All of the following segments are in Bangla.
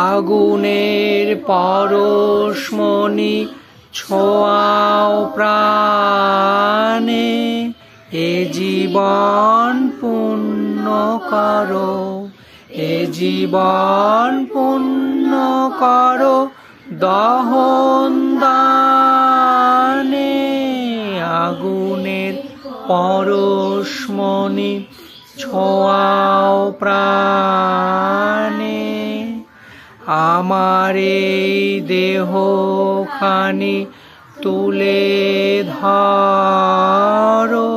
আগুনের পরশমণি ছোঁয়াও প্রাণে, এ জীবন পূর্ণ করো, এ জীবন পূর্ণ করো দহন দানে। আগুনের পরশমণি ছোঁয়াও প্রাণে, আমার এই দেহখানি তুলে ধরো,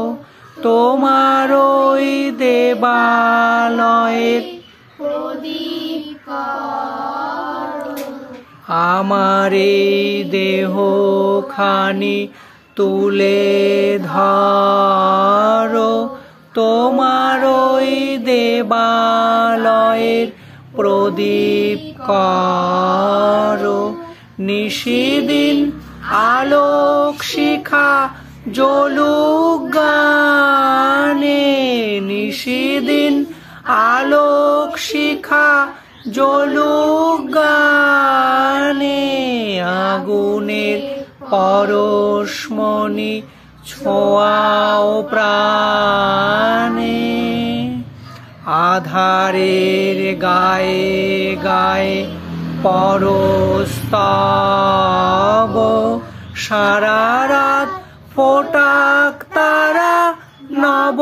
তোমার ওই দেবালয়ের প্রদীপ করো। আমার এই দেহখানি তুলে ধরো, তোমার ওই দেবালয়ের প্রদীপ করো। নিশিদিন আলোক শিখা জ্বলুক গানে, নিশিদিন আলোক শিখা জ্বলুক গানে। আগুনের পরশমণি ছোঁয়াও প্রাণে, আধারের গায়ে গায়ে পরস্তব, সারা রাত ফোটাক তারা নব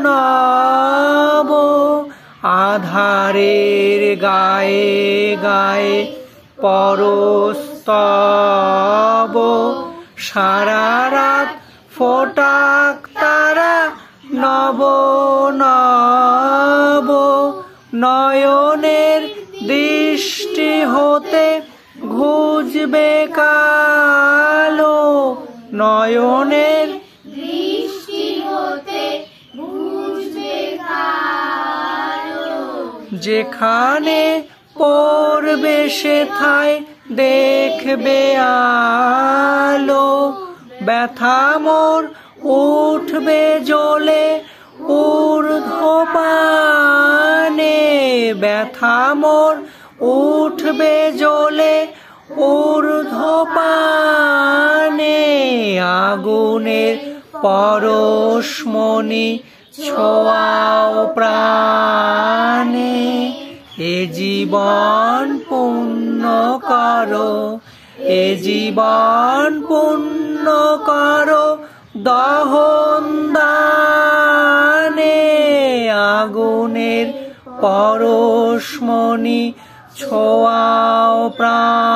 নব। আধারের গায়ে গায়ে পরস্তব, সারা রাত ফোটাক তারা নব নব। নয়নের দৃষ্টি হতে ঘুচবে কালো, নয়নের দৃষ্টি হতে ঘুচবে কালো। যেখানে পড়বে সেথায় দেখবে আলো, ব্যথা মোর উঠবে জ্বলে ঊর্ধ্বপানে, ব্যথা মোর উঠবে জ্বলে ঊর্ধ্বপানে। আগুনের পরশমণি ছোঁয়াও প্রাণে, এ জীবন পূর্ণ করো, এ জীবন পূর্ণ করো দহন দানে। আগুনের পরশমণি ছোঁয়াও প্রাণে।